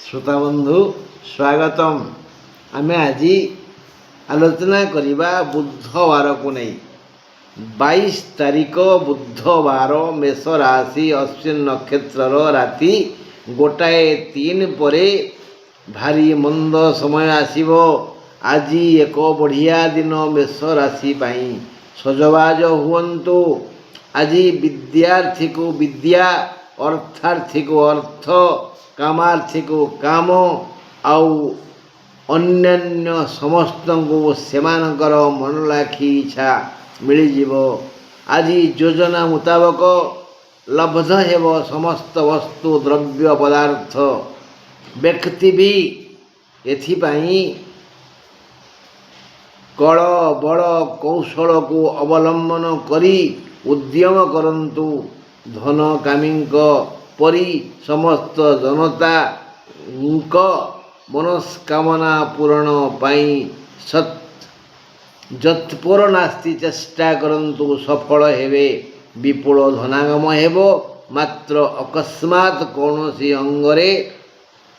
श्रोता बंधु स्वागतम। आमे आज आलोचना करिबा बुधवार को नहीं 22 तारीख बुधवार मेष राशि अश्विन नक्षत्र राति 1:03 परे भारी मंद समय आसीबो। आज एक बढ़िया दिन मेष राशि पाई सजबाज हुअन्तु। आज विद्यार्थी को विद्या, अर्थार्थी को अर्थ, कामार्थी को काम आउ अन्यान्य समस्त को सेमानकर मनलाखी इच्छा मिल। आज योजना मुताबक लब्ध हेब समस्त वस्तु द्रव्य पदार्थ। व्यक्ति भी एथिपाई कल बल कौशल को अवलंबन करी उद्यम करंतु। धन कामी परी समस्त जनता मनस्कामना पूरण पाई जत्पर नास्ति चेष्टा करंतु सफल हेबे। विपुल धनागम हेब मात्र अकस्मात कौनसी अंगरे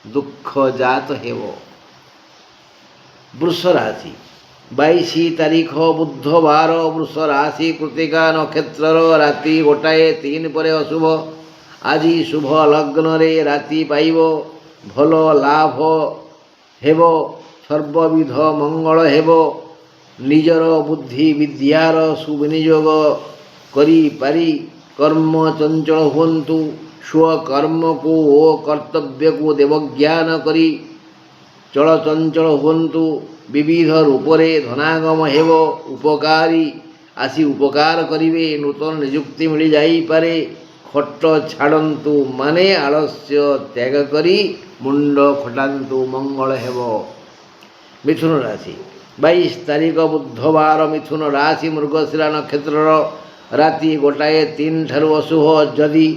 दुख जात हेब। वृष राशि 22 तारीख बुधवार वृष राशि कृतिका नक्षत्र राति 1:03 परे अशुभ। आज शुभ लग्न रे राति पाइब। भल लाभ हेब, सर्वविध मंगल हेब। निजर बुद्धि विद्यार सुविनियोग करी पारी कर्म चंचल हुअन्तु। स्वकर्म को ओ कर्तव्य को देवज्ञान करी चल चंचल हुअन्तु। विविध रूपरे धनागम हेब। उपकारी आसी उपकार करिवे। नूतन नियुक्ति मिल जाई पारे। खट छाड़न्तु माने आलस्य त्याग करी मुंड खटान्तु मंगल हेब। मिथुन राशि 22 तारीख बुधवार मिथुन राशि मृगशिरा नक्षत्र राति 1:03 ठारू अशुभ। जदि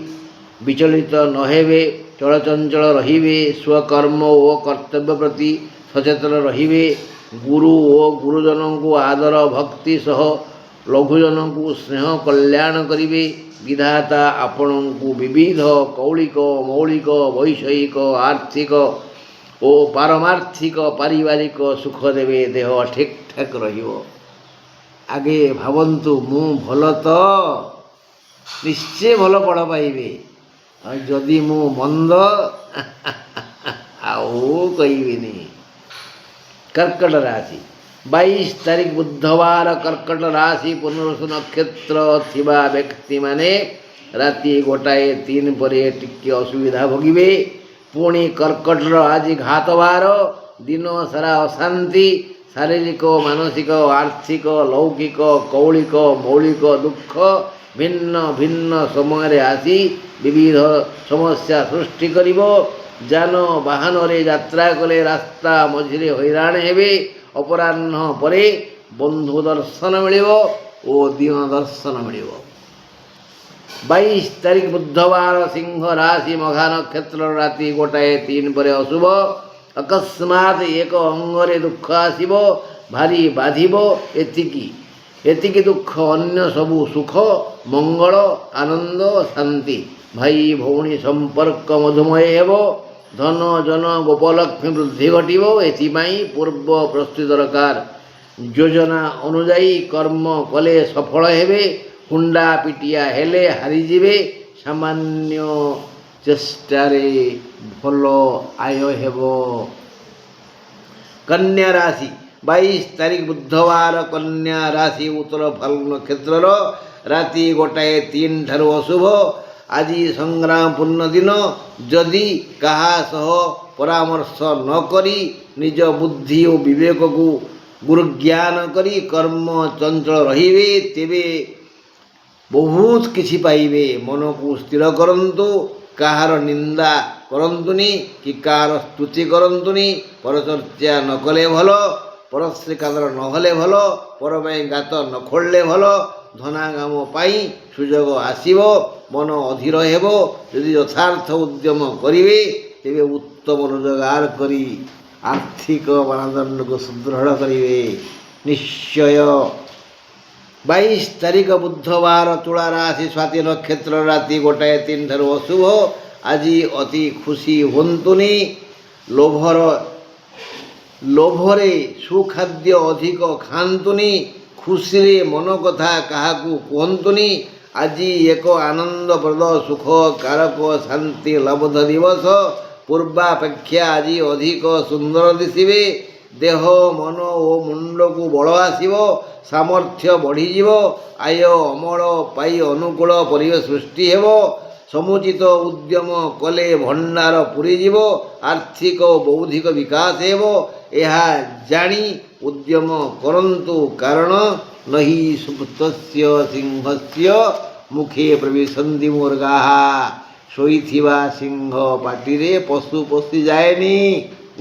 विचलित नहेबे, चलचंचल रहिबे। स्वकर्म ओ कर्तव्य प्रति सचेतन रहिबे। गुरु ओ गुरुजन को आदर भक्ति सह लघुजन को स्नेह कल्याण करिवे। विधाता आपण को विविध कौलिक मौलिक वैषयिक आर्थिक ओ पारमार्थिक पारिवारिक सुख देवे। देह ठीक ठाक रहिबो। आगे भावन्तु मु भल तो निश्चय भल फल पाइबे। जदि मु मंद आउ कहिबिनी। कर्कट राशि 22 तारीख बुधवार कर्कट राशि पुनर्वसु नक्षत्र थिबा व्यक्ति माने राति 1:03 परे टिके असुविधा भोगिबे। पुणी कर्कट आज घातवार। दिन सारा अशांति, शारीरिक मानसिक आर्थिक लौकिक कौलिक मौलिक दुख भिन्न भिन्न समय आसी विविध समस्या सृष्टि करिवो। जान वाहन रे यात्रा कले रास्ता मझिरे हैरान हेबे। अपराह्न परे बंधु दर्शन मिलिबो ओ दिन दर्शन मिलिबो। 22 तारीख बुधवार सिंह राशि मघा नक्षत्र राति 1:03 परे अशुभ। अकस्मात एक अंगरे दुख आसीबो, भारी बाधिबो। एतिकी दुख अन्य सबु सुख मंगल आनंद शांति। भाई भौणी संपर्क मधुमय हेबो। धन जन गोपलक्ष्मी वृद्धि घटिबो। एथिपाई पूर्व प्रस्तुति दरकार। योजना अनुजाई कर्म कले सफल हेबे। हुंडा पिटिया हेले हारिजिबे। सामान्य चेष्टारे भल आय हेबो। कन्या राशि 22 तारीख बुधवार कन्या राशि उत्तर फाल्गुन नक्षत्र राति 1:03 ठारू अशुभ। आज संग्रामपूर्ण दिन। जदि कहा सह परामर्श न करी निज बुद्धि और विवेक को गुरुज्ञान करी कर्म चंचल रहिबे तेबे बहुत किछि पाइबे। मन को स्थिर करंतु। कहार निंदा करंतुनी कि कहार स्तुति करंतुनी। परचर्चा न कले भल, परश्री कादर न हले भल, पर गात न खोलले भल। धनागम पाई सुजोग आसीबो। मन अधीर हेबो। यदि यथार्थ उद्यम करिवे तेबे उत्तम रोजगार करी आर्थिक मानदंड को सुदृढ़ करिवे निश्चय। 22 तारीख बुधवार तुला राशि स्वाति नक्षत्र राति 1:03 ठारू अशुभ। आज अति खुशी हुंतुनी। ଲୋଭର ଲୋଭରେ ସୁଖାଦ୍ୟ ଅଧିକ ଖାଆନ୍ତୁନି, ଖୁସିରେ ମନ କଥା କାହାକୁ କୁହନ୍ତୁନି। ଆଜି ଏକ ଆନନ୍ଦପ୍ରଦ ସୁଖକାରକ ଶାନ୍ତି ଲାଭ ଦିବସ। ପୂର୍ବାପେକ୍ଷା ଆଜି ଅଧିକ ସୁନ୍ଦର ଦିଶିବେ। ଦେହ ମନ ଓ ମୁଣ୍ଡକୁ ବଳ ଆସିବ, ସାମର୍ଥ୍ୟ ବଢ଼ିଯିବ। ଆୟ ଅମଳ ପାଇ ଅନୁକୂଳ ପରିବେଶ ସୃଷ୍ଟି ହେବ। ସମୁଚିତ ଉଦ୍ୟମ କଲେ ଭଣ୍ଡାର ପୂରିଯିବ, ଆର୍ଥିକ ଓ ବୌଦ୍ଧିକ ବିକାଶ ହେବ। ଏହା ଜାଣି ଉଦ୍ୟମ କରନ୍ତୁ, କାରଣ ନହି ସୁପ୍ତସ୍ୟ ସିଂହସ୍ୟ ମୁଖେ ପ୍ରବିଶନ୍ତି ମୃଗାଃ। ଶୋଇଥିବା ସିଂହ ପାଟିରେ ପଶୁ ପଶିଯାଏନି।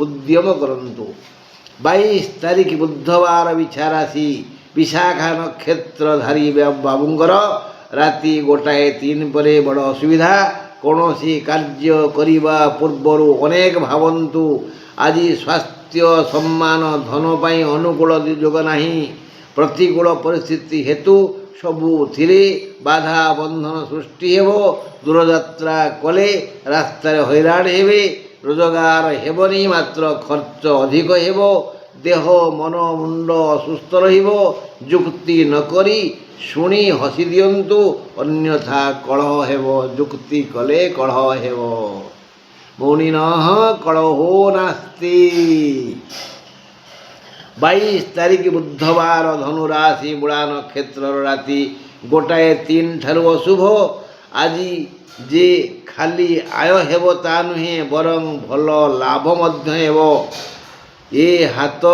ଉଦ୍ୟମ କରନ୍ତୁ। 22 ତାରିଖ ବୁଧବାର ବିଛା ରାଶି, ବିଶାଖା ନକ୍ଷତ୍ରଧାରୀ ବାବୁଙ୍କର ରାତି 1:03 ପରେ ବଡ଼ ଅସୁବିଧା। କୌଣସି କାର୍ଯ୍ୟ କରିବା ପୂର୍ବରୁ ଅନେକ ଭାବନ୍ତୁ। ଆଜି ସ୍ୱାସ୍ଥ୍ୟ ସମ୍ମାନ ଧନ ପାଇଁ ଅନୁକୂଳ ଯୋଗ ନାହିଁ। ପ୍ରତିକୂଳ ପରିସ୍ଥିତି ହେତୁ ସବୁଥିରେ ବାଧା ବନ୍ଧନ ସୃଷ୍ଟି ହେବ। ଦୂରଯାତ୍ରା କଲେ ରାସ୍ତାରେ ହଇରାଣ ହେବେ। ରୋଜଗାର ହେବନି, ମାତ୍ର ଖର୍ଚ୍ଚ ଅଧିକ ହେବ। ଦେହ ମନ ମୁଣ୍ଡ ଅସୁସ୍ଥ ରହିବ। ଯୁକ୍ତି ନ କରି ଶୁଣି ହସି ଦିଅନ୍ତୁ, ଅନ୍ୟଥା କଳହ ହେବ। ଯୁକ୍ତି କଲେ କଳହ ହେବ। ମୌନିନଃ କଳହୋ ନାସ୍ତି। 22 ତାରିଖ ବୁଧବାର ଧନୁରାଶି, ମୂଳା ନକ୍ଷତ୍ରର ରାତି 1:03 ଠାରୁ ଅଶୁଭ। ଆଜି ଯେ ଖାଲି ଆୟ ହେବ ତା ନୁହେଁ, ବରଂ ଭଲ ଲାଭ ମଧ୍ୟ ହେବ। ଏ ହାତ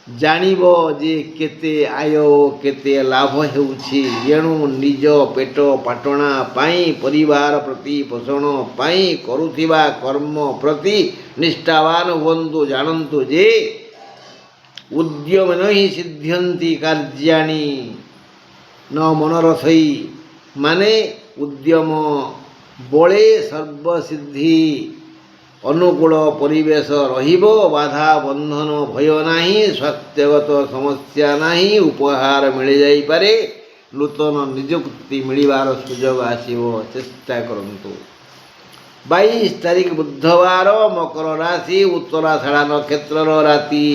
ଜାଣିବ ଯେ କେତେ ଆୟ ଓ କେତେ ଲାଭ ହେଉଛି। ଏଣୁ ନିଜ ପେଟ ପାଟଣା ପାଇଁ, ପରିବାର ପ୍ରତିପୋଷଣ ପାଇଁ କରୁଥିବା କର୍ମ ପ୍ରତି ନିଷ୍ଠାବାନ ହୁଅନ୍ତୁ। ଜାଣନ୍ତୁ ଯେ ଉଦ୍ୟମେନ ହିଁ ସିଦ୍ଧ୍ୟନ୍ତି କାର୍ଯ୍ୟାଣି ନ ମନୋରଥୈ। ମାନେ ଉଦ୍ୟମ ବଳେ ସର୍ବସିଦ୍ଧି। ଅନୁକୂଳ ପରିବେଶ ରହିବ, ବାଧା ବନ୍ଧନ ଭୟ ନାହିଁ, ସ୍ୱାସ୍ଥ୍ୟଗତ ସମସ୍ୟା ନାହିଁ, ଉପହାର ମିଳିଯାଇପାରେ, ନୂତନ ନିଯୁକ୍ତି ମିଳିବାର ସୁଯୋଗ ଆସିବ। ଚେଷ୍ଟା କରନ୍ତୁ। 22 ତାରିଖ ବୁଧବାର ମକର ରାଶି, ଉତ୍ତରାଷାଢ଼ା ନକ୍ଷତ୍ରର ରାତି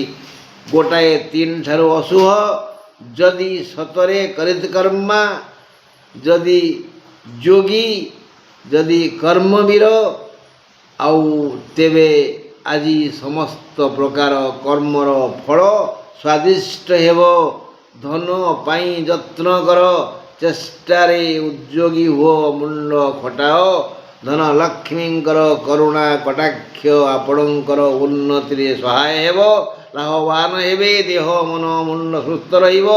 1:03 ଠାରୁ ଅଶୁଭ। ଯଦି ସତରେ କରିତ୍କର୍ମା, ଯଦି ଯୋଗୀ, ଯଦି କର୍ମବୀର, ଆଉ ତେବେ ଆଜି ସମସ୍ତ ପ୍ରକାର କର୍ମର ଫଳ ସ୍ୱାଦିଷ୍ଟ ହେବ। ଧନ ପାଇଁ ଯତ୍ନ କର, ଚେଷ୍ଟାରେ ଉଦ୍ଯୋଗୀ ହୁଅ, ମୁଣ୍ଡ ଖଟାଅ। ଧନଲକ୍ଷ୍ମୀଙ୍କର କରୁଣା କଟାକ୍ଷ ଆପଣଙ୍କର ଉନ୍ନତିରେ ସହାୟ ହେବ। ଲାଭବାନ ହେବେ। ଦେହ ମନ ମୁଣ୍ଡ ସୁସ୍ଥ ରହିବ।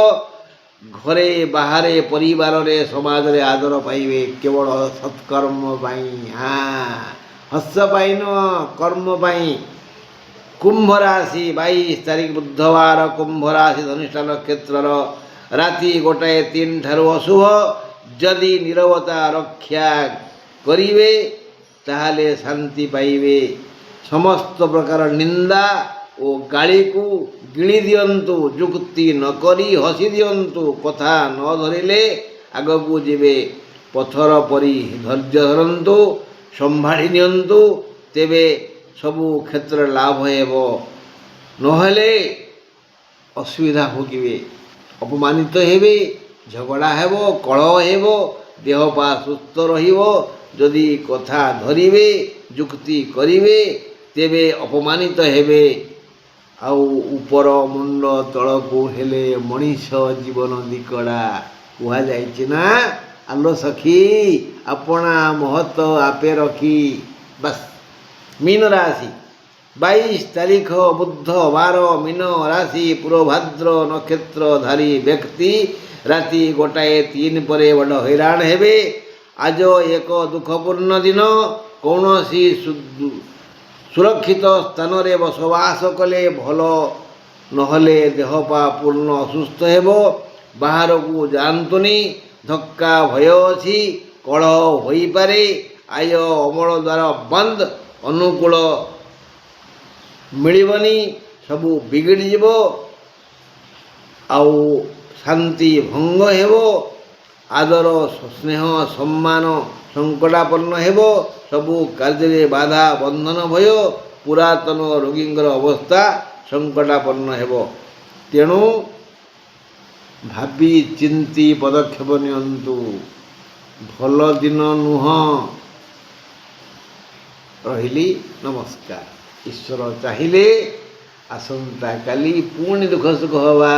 ଘରେ ବାହାରେ ପରିବାରରେ ସମାଜରେ ଆଦର ପାଇବେ। କେବଳ ସତ୍କର୍ମ ପାଇଁ, ହସ ପାଇଁ ନୁହଁ, କର୍ମ ପାଇଁ। କୁମ୍ଭ ରାଶି, 22 ତାରିଖ ବୁଧବାର କୁମ୍ଭ ରାଶି, ଧନିଷ୍ଠା ନକ୍ଷତ୍ରର ରାତି 1:03 ଠାରୁ ଅଶୁଭ। ଯଦି ନୀରବତା ରକ୍ଷା କରିବେ ତାହେଲେ ଶାନ୍ତି ପାଇବେ। ସମସ୍ତ ପ୍ରକାର ନିନ୍ଦା ଓ ଗାଳିକୁ ଗିଳି ଦିଅନ୍ତୁ। ଯୁକ୍ତି ନ କରି ହସି ଦିଅନ୍ତୁ। କଥା ନ ଧରିଲେ ଆଗକୁ ଯିବେ। ପଥର ପରି ଧୈର୍ଯ୍ୟ ଧରନ୍ତୁ, ସମ୍ଭାଳି ନିଅନ୍ତୁ, ତେବେ ସବୁ କ୍ଷେତ୍ରରେ ଲାଭ ହେବ। ନହେଲେ ଅସୁବିଧା ଭୋଗିବେ, ଅପମାନିତ ହେବେ, ଝଗଡ଼ା ହେବ, କଳହ ହେବ। ଦେହ ପା ସୁସ୍ଥ ରହିବ। ଯଦି କଥା ଧରିବେ, ଯୁକ୍ତି କରିବେ, ତେବେ ଅପମାନିତ ହେବେ। ଆଉ ଉପର ମୁଣ୍ଡ ତଳକୁ ହେଲେ ମଣିଷ ଜୀବନ ଦିକଡ଼ା। କୁହାଯାଇଛି ନା, ଆଲୋ ସଖୀ ଆପଣା ମହତ ଆପେ ରଖି। ବାସ୍। ମୀନ ରାଶି, 22 ତାରିଖ ବୁଧବାର ମୀନ ରାଶି, ପୂର୍ବଭାଦ୍ର ନକ୍ଷତ୍ରଧାରୀ ବ୍ୟକ୍ତି ରାତି 1:03 ପରେ ବଡ଼ ହଇରାଣ ହେବେ। ଆଜ ଏକ ଦୁଃଖପୂର୍ଣ୍ଣ ଦିନ। କୌଣସି ସୁରକ୍ଷିତ ସ୍ଥାନରେ ବସବାସ କଲେ ଭଲ, ନହେଲେ ଦେହପା ପୂର୍ଣ୍ଣ ଅସୁସ୍ଥ ହେବ। ବାହାରକୁ ଯାଆନ୍ତୁନି। ଧକ୍କା ଭୟ ଅଛି। କଳହ ହୋଇପାରେ। ଆୟ ଅମଳ ଦ୍ୱାର ବନ୍ଦ। ଅନୁକୂଳ ମିଳିବନି। ସବୁ ବିଗିଡ଼ିଯିବ। ଆଉ ଶାନ୍ତି ଭଙ୍ଗ ହେବ। ଆଦର ସ୍ନେହ ସମ୍ମାନ ସଙ୍କଟାପନ୍ନ ହେବ। ସବୁ କାର୍ଯ୍ୟରେ ବାଧା ବନ୍ଧନ ଭୟ ପୁରାତନ ରୋଗୀଙ୍କର ଅବସ୍ଥା ସଙ୍କଟାପନ୍ନ ହେବ। ତେଣୁ ଭାବି ଚିନ୍ତି ପଦକ୍ଷେପ ନିଅନ୍ତୁ। ଭଲ ଦିନ ନୁହଁ। ରହିଲି, ନମସ୍କାର। ଈଶ୍ୱର ଚାହିଁଲେ ଆସନ୍ତାକାଲି ପୁଣି ଦୁଃଖ ସୁଖ ହେବା।